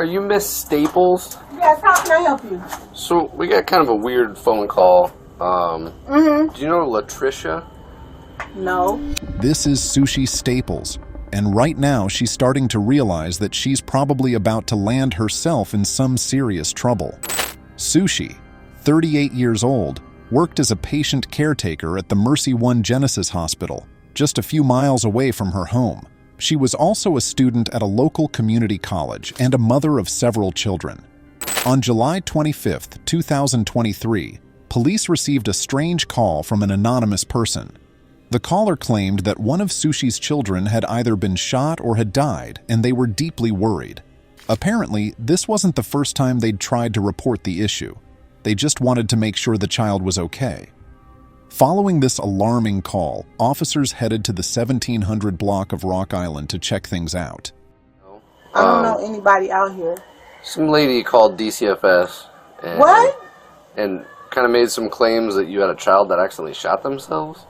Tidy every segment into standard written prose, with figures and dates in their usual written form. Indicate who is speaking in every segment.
Speaker 1: you Miss Staples?
Speaker 2: Yes, how can I help you?
Speaker 1: So, we got kind of a weird phone call. Do you know Latricia?
Speaker 2: No.
Speaker 3: This is Sushi Staples, and right now she's starting to realize that she's probably about to land herself in some serious trouble. Sushi, 38 years old, worked as a patient caretaker at the Mercy One Genesis Hospital, just a few miles away from her home. She was also a student at a local community college and a mother of several children. On July 25, 2023, police received a strange call from an anonymous person. The caller claimed that one of Sushi's children had either been shot or had died, and they were deeply worried. Apparently, this wasn't the first time they'd tried to report the issue. They just wanted to make sure the child was okay. Following this alarming call, officers headed to the 1700 block of Rock Island to check things out.
Speaker 2: I don't know anybody out here.
Speaker 1: Some lady called DCFS. And,
Speaker 2: What?
Speaker 1: And kind of made some claims that you had a child that accidentally shot themselves?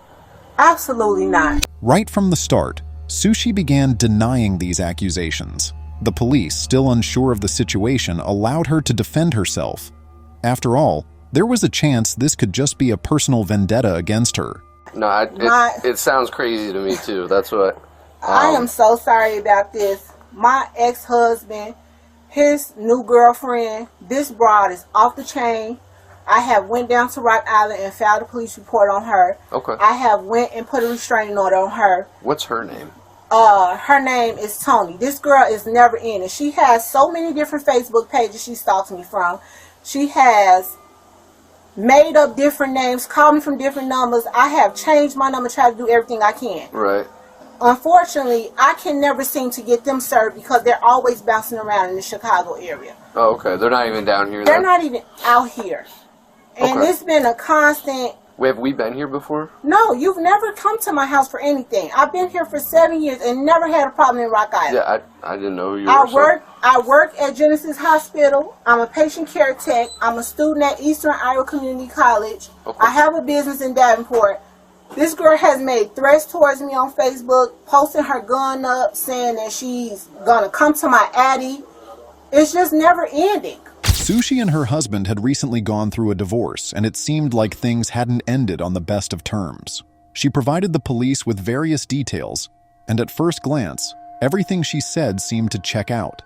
Speaker 2: Absolutely not.
Speaker 3: Right from the start, Sushi began denying these accusations. The police, still unsure of the situation, allowed her to defend herself. After all, there was a chance this could just be a personal vendetta against her.
Speaker 1: No, it sounds crazy to me too. That's what...
Speaker 2: I am so sorry about this. My ex-husband, his new girlfriend, this broad is off the chain. I have went down to Rock Island and filed a police report on her.
Speaker 1: Okay.
Speaker 2: I have went and put a restraining order on her.
Speaker 1: What's her name?
Speaker 2: Her name is Tony. This girl is never in it. She has so many different Facebook pages she stalks me from. She has made up different names, called me from different numbers. I have changed my number, tried to do everything I can.
Speaker 1: Right.
Speaker 2: Unfortunately, I can never seem to get them served because they're always bouncing around in the Chicago area.
Speaker 1: Oh, okay. They're not even down here,
Speaker 2: They're
Speaker 1: then?
Speaker 2: not even out here. And
Speaker 1: Okay.
Speaker 2: it's been a constant...
Speaker 1: Have we been here before?
Speaker 2: No, you've never come to my house for anything. I've been here for 7 years and never had a problem in Rock Island.
Speaker 1: Yeah, I didn't know who you were.
Speaker 2: I work at Genesis Hospital. I'm a patient care tech. I'm a student at Eastern Iowa Community College.
Speaker 1: Okay.
Speaker 2: I have a business in Davenport. This girl has made threats towards me on Facebook, posting her gun up, saying that she's gonna come to my addy. It's just never ending.
Speaker 3: Sushi and her husband had recently gone through a divorce, and it seemed like things hadn't ended on the best of terms. She provided the police with various details, and at first glance, everything she said seemed to check out.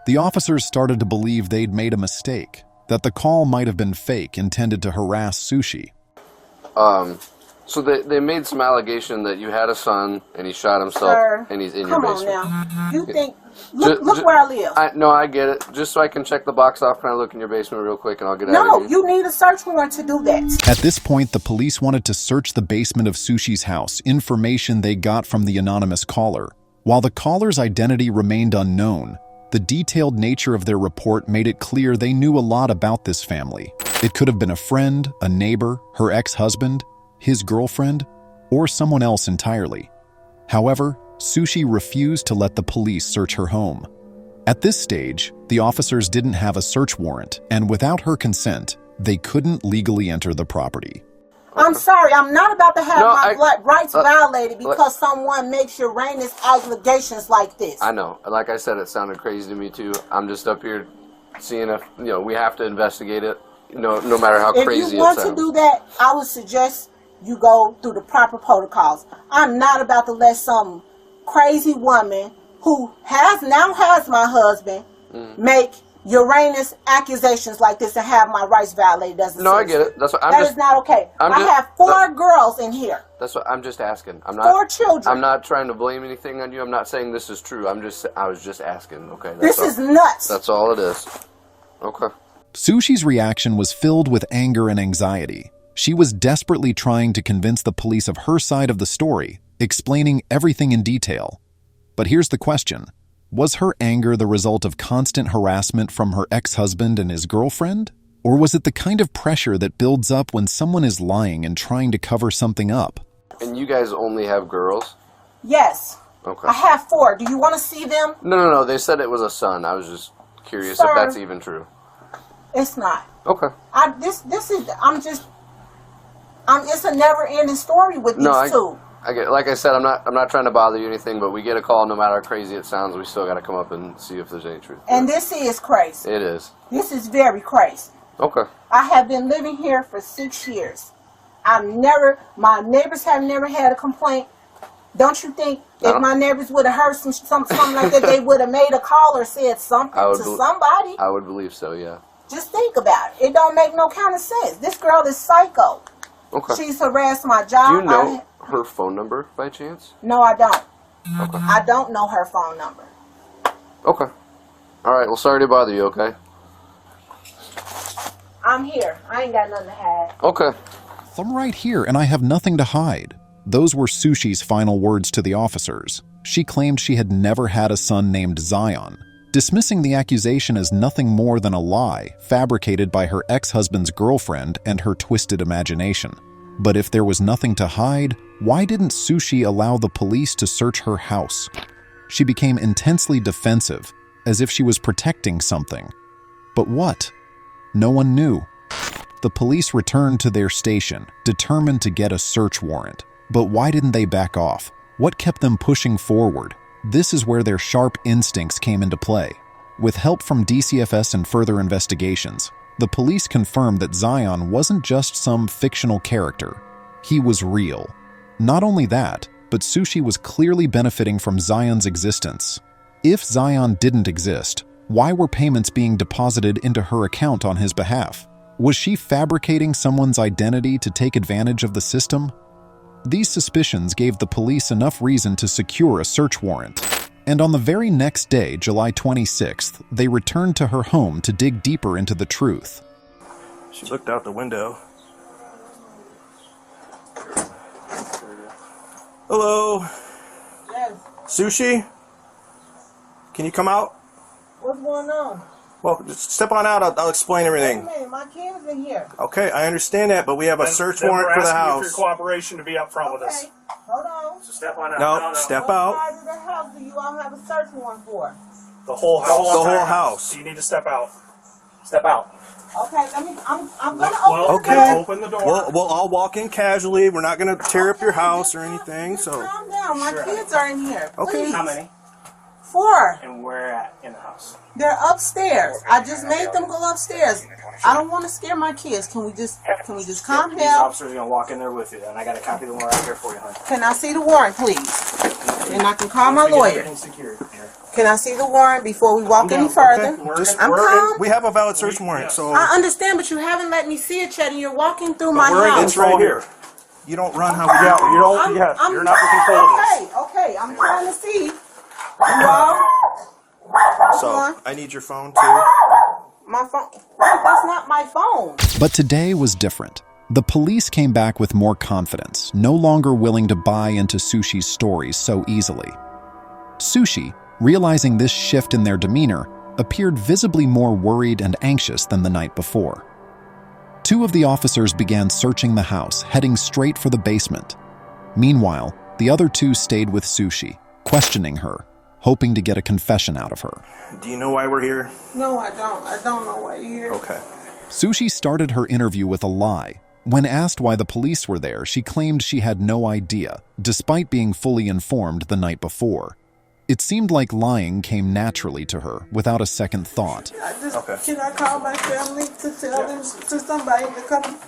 Speaker 3: The officers started to believe they'd made a mistake, that the call might have been fake, intended to harass Sushi.
Speaker 1: So they made some allegation that you had a son and he shot himself.
Speaker 2: Sir,
Speaker 1: and he's in your basement.
Speaker 2: Come on now. You think... Look where I live.
Speaker 1: No, I get it. Just so I can check the box off, can I look in your basement real quick and I'll get out of
Speaker 2: No,
Speaker 1: here?
Speaker 2: you need a search warrant to do that.
Speaker 3: At this point, the police wanted to search the basement of Sushi's house, information they got from the anonymous caller. While the caller's identity remained unknown, the detailed nature of their report made it clear they knew a lot about this family. It could have been a friend, a neighbor, her ex-husband, his girlfriend, or someone else entirely. However, Sushi refused to let the police search her home. At this stage, the officers didn't have a search warrant, and without her consent, they couldn't legally enter the property.
Speaker 2: I'm sorry, I'm not about to have my rights violated because someone makes Uranus allegations like this.
Speaker 1: I know. Like I said, it sounded crazy to me too. I'm just up here seeing if, we have to investigate it, no matter how crazy it sounds.
Speaker 2: If you want to do that, I would suggest you go through the proper protocols. I'm not about to let some crazy woman who has my husband make Uranus accusations like this and have my rights violated as a
Speaker 1: No, I
Speaker 2: citizen.
Speaker 1: get it. That's what
Speaker 2: That is not okay. I have 4 girls in here.
Speaker 1: That's what I'm just asking. I'm not
Speaker 2: 4 children.
Speaker 1: I'm not trying to blame anything on you. I'm not saying this is true. I was just asking. Okay.
Speaker 2: This is nuts.
Speaker 1: That's all it is. Okay.
Speaker 3: Sushi's reaction was filled with anger and anxiety. She was desperately trying to convince the police of her side of the story, explaining everything in detail. But here's the question. Was her anger the result of constant harassment from her ex-husband and his girlfriend? Or was it the kind of pressure that builds up when someone is lying and trying to cover something up?
Speaker 1: And you guys only have girls?
Speaker 2: Yes.
Speaker 1: Okay.
Speaker 2: I have 4. Do you want to see them?
Speaker 1: No. They said it was a son. I was just curious if that's even true.
Speaker 2: It's not.
Speaker 1: Okay.
Speaker 2: It's a never-ending story with these two.
Speaker 1: like I said, I'm not trying to bother you or anything, but we get a call, no matter how crazy it sounds, we still got to come up and see if there's any truth.
Speaker 2: And this is crazy.
Speaker 1: It is.
Speaker 2: This is very crazy.
Speaker 1: Okay.
Speaker 2: I have been living here for 6 years. My neighbors have never had a complaint. Don't you think if my neighbors would have heard something like that, they would have made a call or said something to somebody?
Speaker 1: I would believe so, yeah.
Speaker 2: Just think about it. It don't make no kind of sense. This girl is psycho.
Speaker 1: Okay.
Speaker 2: She's harassed my job.
Speaker 1: Do you know her phone number by chance?
Speaker 2: No, I don't.
Speaker 1: Okay.
Speaker 2: I don't know her phone number.
Speaker 1: Okay. All right. Well, sorry to bother you, okay?
Speaker 2: I'm here. I ain't got nothing to hide.
Speaker 1: Okay.
Speaker 3: I'm right here and I have nothing to hide. Those were Sushi's final words to the officers. She claimed she had never had a son named Zion, dismissing the accusation as nothing more than a lie fabricated by her ex-husband's girlfriend and her twisted imagination. But if there was nothing to hide, why didn't Sushi allow the police to search her house? She became intensely defensive, as if she was protecting something. But what? No one knew. The police returned to their station, determined to get a search warrant. But why didn't they back off? What kept them pushing forward? This is where their sharp instincts came into play. With help from DCFS and further investigations, the police confirmed that Zion wasn't just some fictional character. He was real. Not only that, but Sushi was clearly benefiting from Zion's existence. If Zion didn't exist, why were payments being deposited into her account on his behalf? Was she fabricating someone's identity to take advantage of the system? These suspicions gave the police enough reason to secure a search warrant. And on the very next day, July 26th, they returned to her home to dig deeper into the truth.
Speaker 4: She looked out the window. Hello?
Speaker 2: Yes.
Speaker 4: Sushi? Can you come out?
Speaker 2: What's going on?
Speaker 4: Well, just step on out. I'll explain everything.
Speaker 2: Wait a minute. My kid's in here.
Speaker 4: Okay, I understand that, but we have a search warrant for the house.
Speaker 5: We're asking for your cooperation to be up front with us.
Speaker 2: Hold on.
Speaker 5: So step on out.
Speaker 4: No, step
Speaker 2: What
Speaker 4: out.
Speaker 2: part of the house do you all have a search warrant for?
Speaker 5: The whole house.
Speaker 4: The whole house.
Speaker 5: So you need to step out. Step out.
Speaker 2: Okay, I'm gonna open
Speaker 5: Well,
Speaker 2: the door.
Speaker 4: Okay.
Speaker 5: Open the door.
Speaker 4: We'll all walk in casually. We're not going to tear up your house or anything,
Speaker 2: Just
Speaker 4: so...
Speaker 2: calm down. My
Speaker 5: Sure.
Speaker 2: kids are in here.
Speaker 4: Okay.
Speaker 2: Please.
Speaker 5: How many?
Speaker 2: 4.
Speaker 5: And where at in the house?
Speaker 2: They're upstairs. I just made them go upstairs. I don't want to scare my kids. Can we just calm
Speaker 5: These
Speaker 2: down?
Speaker 5: officers are going to walk in there with you, and I got a copy of the warrant right here for you, honey.
Speaker 2: Can I see the warrant, please? And I can call my
Speaker 5: Once we get
Speaker 2: lawyer.
Speaker 5: everything secured here.
Speaker 2: Can I see the warrant before we walk any further?
Speaker 4: Just,
Speaker 2: I'm calm.
Speaker 4: we have a valid search warrant, so...
Speaker 2: I understand, but you haven't let me see it, Chet, and you're walking through my house.
Speaker 4: It's right here. You don't run how we
Speaker 5: Yeah,
Speaker 4: do.
Speaker 5: you don't. You're not in control of this.
Speaker 2: Okay. I'm trying to see. You all?
Speaker 4: So, I need your phone, too.
Speaker 2: My phone. That's not my phone.
Speaker 3: But today was different. The police came back with more confidence, no longer willing to buy into Sushi's stories so easily. Sushi, realizing this shift in their demeanor, appeared visibly more worried and anxious than the night before. 2 of the officers began searching the house, heading straight for the basement. Meanwhile, the other 2 stayed with Sushi, questioning her, hoping to get a confession out of her.
Speaker 4: Do you know why we're here?
Speaker 2: No, I don't. I don't know why you're here.
Speaker 4: Okay.
Speaker 3: Sushi started her interview with a lie. When asked why the police were there, she claimed she had no idea, despite being fully informed the night before. It seemed like lying came naturally to her, without a second thought.
Speaker 2: Can I call my family to tell them to somebody to come?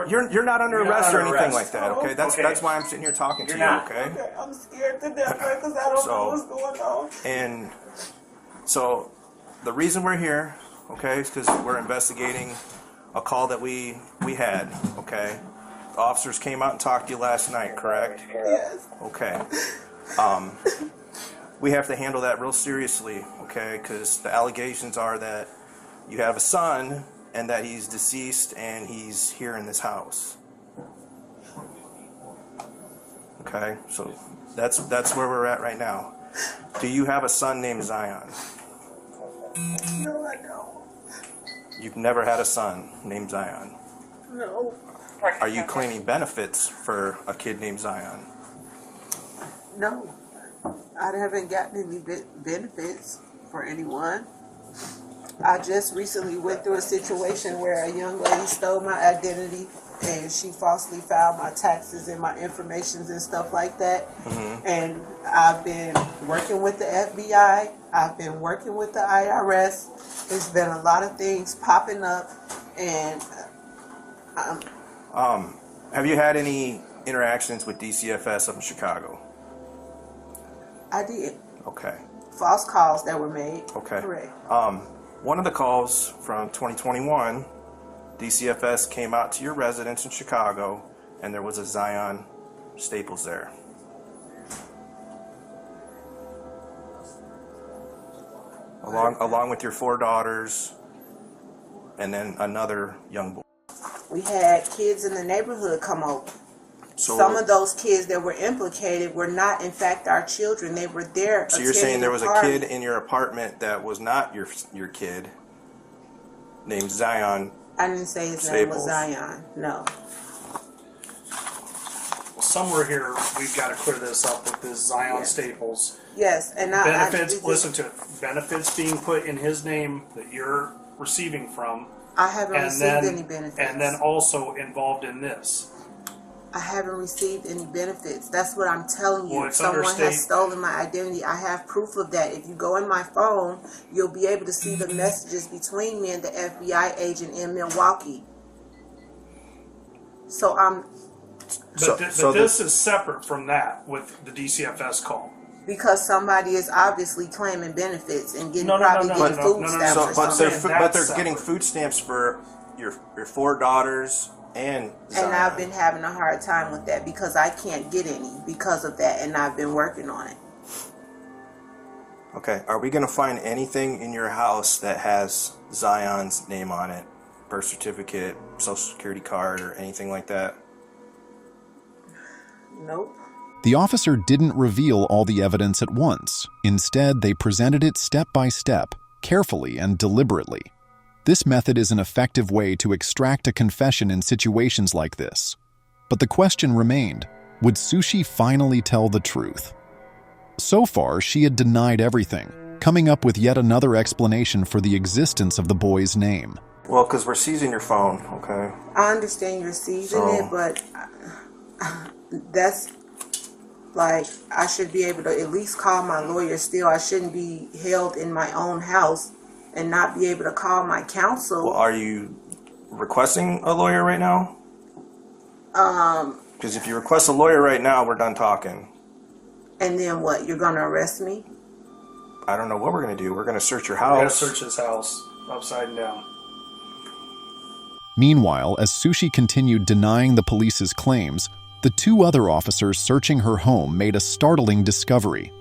Speaker 4: You're not under arrest or
Speaker 5: under
Speaker 4: anything
Speaker 5: arrest.
Speaker 4: like that, okay? That's why I'm sitting here talking to you,
Speaker 5: not.
Speaker 4: okay?
Speaker 2: Okay, I'm scared to death because I don't know what's going on.
Speaker 4: And so the reason we're here, okay, is because we're investigating a call that we had, okay? The officers came out and talked to you last night, correct?
Speaker 2: Yes.
Speaker 4: Okay. We have to handle that real seriously, okay? Because the allegations are that you have a son and that he's deceased and he's here in this house. Okay, so that's where we're at right now. Do you have a son named Zion?
Speaker 2: No, I don't.
Speaker 4: You've never had a son named Zion.
Speaker 2: No.
Speaker 4: Are you claiming benefits for a kid named Zion?
Speaker 2: No. I haven't gotten any benefits for anyone. I just recently went through a situation where a young lady stole my identity and she falsely filed my taxes and my informations and stuff like that. And I've been working with the FBI. I've been working with the IRS. There's been a lot of things popping up, and
Speaker 4: have you had any interactions with DCFS up in Chicago?
Speaker 2: I did.
Speaker 4: Okay.
Speaker 2: False calls that were made.
Speaker 4: Okay.
Speaker 2: Correct.
Speaker 4: One of the calls from 2021, DCFS came out to your residence in Chicago, and there was a Zion Staples there. Along with your 4 daughters, and then another young boy.
Speaker 2: We had kids in the neighborhood come over.
Speaker 4: So,
Speaker 2: some of those kids that were implicated were not, in fact, our children. They were there.
Speaker 4: So you're saying there was a kid in your apartment that was not your kid, named Zion?
Speaker 2: I didn't say his name was Zion. No.
Speaker 6: Well, somewhere here we've got to clear this up with this Zion Staples.
Speaker 2: Yes, and
Speaker 6: benefits. Listen to it. Benefits being put in his name that you're receiving from.
Speaker 2: I haven't received any benefits.
Speaker 6: And then also involved in this.
Speaker 2: I haven't received any benefits. That's what I'm telling you.
Speaker 6: Well,
Speaker 2: someone has stolen my identity. I have proof of that. If you go in my phone, you'll be able to see the messages between me and the FBI agent in Milwaukee. So
Speaker 6: this is separate from that with the DCFS call.
Speaker 2: Because somebody is obviously claiming benefits and getting food stamps.
Speaker 4: But they're getting food stamps for your 4 daughters and Zion.
Speaker 2: And I've been having a hard time with that because I can't get any because of that, and I've been working on it.
Speaker 4: Okay, are we going to find anything in your house that has Zion's name on it? Birth certificate, social security card, or anything like that?
Speaker 2: Nope.
Speaker 3: The officer didn't reveal all the evidence at once. Instead, they presented it step by step, carefully and deliberately. This method is an effective way to extract a confession in situations like this. But the question remained, would Sushi finally tell the truth? So far, she had denied everything, coming up with yet another explanation for the existence of the boy's name.
Speaker 4: Well, because we're seizing your phone, okay?
Speaker 2: I understand you're seizing it, but that's like, I should be able to at least call my lawyer still. I shouldn't be held in my own house and not be able to call my counsel.
Speaker 4: Well, are you requesting a lawyer right now? Because if you request a lawyer right now, we're done talking.
Speaker 2: And then what? You're going to arrest me?
Speaker 4: I don't know what we're going to do. We're going to search your house.
Speaker 6: We're going to search his house upside down.
Speaker 3: Meanwhile, as Sushi continued denying the police's claims, the 2 other officers searching her home made a startling discovery.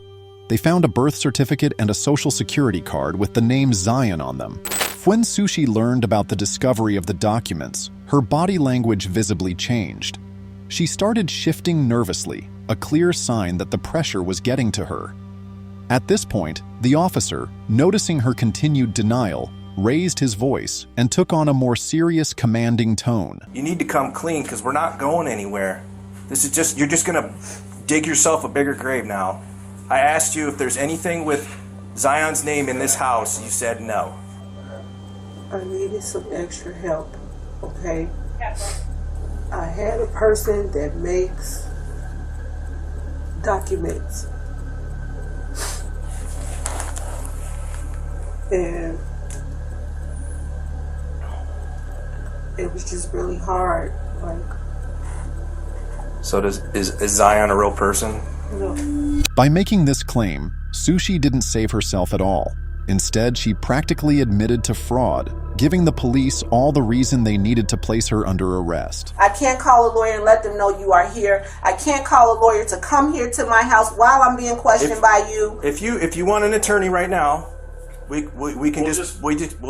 Speaker 3: They found a birth certificate and a social security card with the name Zion on them. When Sushi learned about the discovery of the documents, her body language visibly changed. She started shifting nervously, a clear sign that the pressure was getting to her. At this point, the officer, noticing her continued denial, raised his voice and took on a more serious, commanding tone.
Speaker 4: You need to come clean because we're not going anywhere. You're just going to dig yourself a bigger grave now. I asked you if there's anything with Zion's name in this house. You said no.
Speaker 2: I needed some extra help, okay? I had a person that makes documents. And it was just really hard,
Speaker 4: So is Zion a real person?
Speaker 2: No.
Speaker 3: By making this claim, Sushi didn't save herself at all. Instead, she practically admitted to fraud, giving the police all the reason they needed to place her under arrest.
Speaker 2: I can't call a lawyer and let them know you are here. I can't call a lawyer to come here to my house while I'm being questioned by you.
Speaker 4: If you want an attorney right now, we'll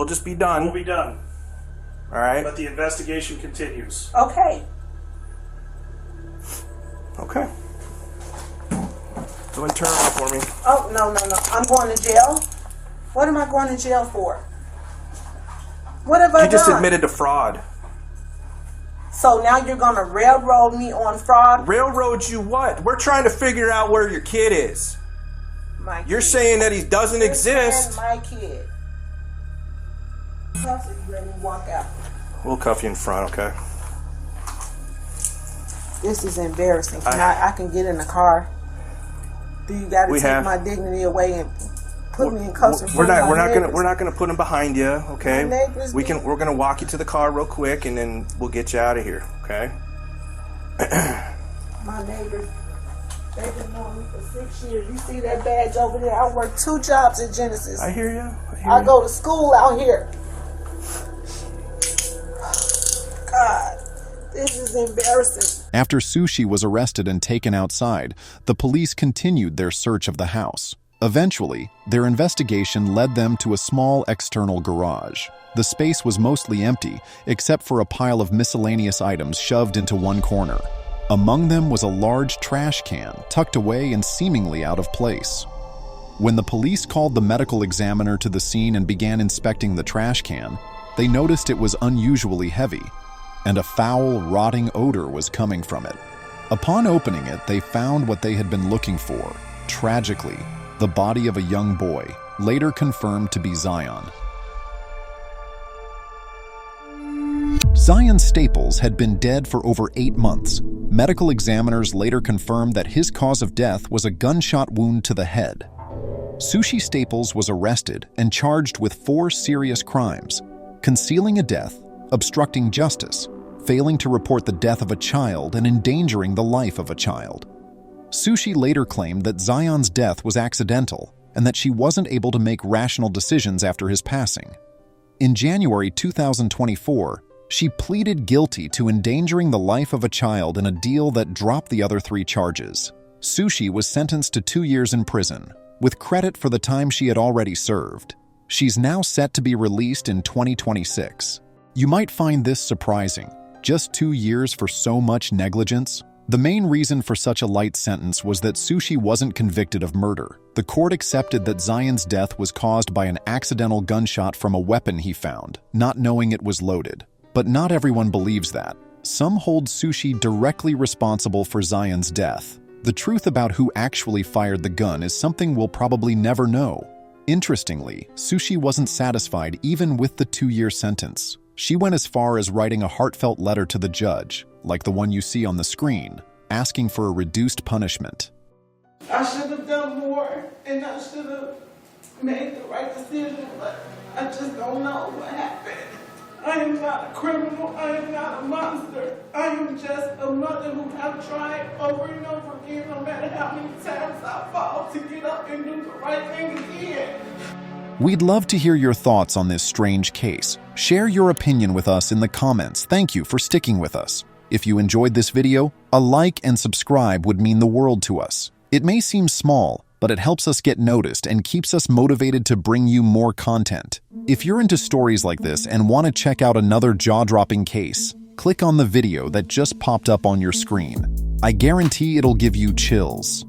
Speaker 4: just be done.
Speaker 6: We'll be done.
Speaker 4: All right.
Speaker 6: But the investigation continues.
Speaker 2: Okay.
Speaker 4: Okay. Go and turn around for me.
Speaker 2: Oh, no. I'm going to jail. What am I going to jail for? What have I done?
Speaker 4: You just admitted to fraud.
Speaker 2: So now you're going to railroad me on fraud?
Speaker 4: Railroad you what? We're trying to figure out where your kid is.
Speaker 2: My kid.
Speaker 4: You're saying that he doesn't exist.
Speaker 2: My kid. Cuff it, let me walk out.
Speaker 4: We'll cuff you in front, okay?
Speaker 2: This is embarrassing. I can get in the car. Do you got to take my dignity away and put me in custody?
Speaker 4: We're not gonna put him behind you, okay? We're gonna walk you to the car real quick, and then we'll get you out of here, okay?
Speaker 2: My neighbors, they've been knowing me for 6 years. You see that badge over there? I work 2 jobs at Genesis.
Speaker 4: I hear you.
Speaker 2: I go to school out here. God, this is embarrassing.
Speaker 3: After Sushi was arrested and taken outside, the police continued their search of the house. Eventually, their investigation led them to a small external garage. The space was mostly empty, except for a pile of miscellaneous items shoved into one corner. Among them was a large trash can, tucked away and seemingly out of place. When the police called the medical examiner to the scene and began inspecting the trash can, they noticed it was unusually heavy, and a foul, rotting odor was coming from it. Upon opening it, they found what they had been looking for. Tragically, the body of a young boy, later confirmed to be Zion. Zion Staples had been dead for over 8 months. Medical examiners later confirmed that his cause of death was a gunshot wound to the head. Sushi Staples was arrested and charged with 4 serious crimes: concealing a death, obstructing justice, failing to report the death of a child, and endangering the life of a child. Sushi later claimed that Zion's death was accidental and that she wasn't able to make rational decisions after his passing. In January 2024, she pleaded guilty to endangering the life of a child in a deal that dropped the other 3 charges. Sushi was sentenced to 2 years in prison, with credit for the time she had already served. She's now set to be released in 2026. You might find this surprising. Just 2 years for so much negligence? The main reason for such a light sentence was that Sushi wasn't convicted of murder. The court accepted that Zion's death was caused by an accidental gunshot from a weapon he found, not knowing it was loaded. But not everyone believes that. Some hold Sushi directly responsible for Zion's death. The truth about who actually fired the gun is something we'll probably never know. Interestingly, Sushi wasn't satisfied even with the 2-year sentence. She went as far as writing a heartfelt letter to the judge, like the one you see on the screen, asking for a reduced punishment.
Speaker 2: I should have done more, and I should have made the right decision, but I just don't know what happened. I am not a criminal. I am not a monster. I am just a mother who have tried over and over again, no matter how many times I fall, to get up and do the right thing again.
Speaker 3: We'd love to hear your thoughts on this strange case. Share your opinion with us in the comments. Thank you for sticking with us. If you enjoyed this video, a like and subscribe would mean the world to us. It may seem small, but it helps us get noticed and keeps us motivated to bring you more content. If you're into stories like this and want to check out another jaw-dropping case, click on the video that just popped up on your screen. I guarantee it'll give you chills.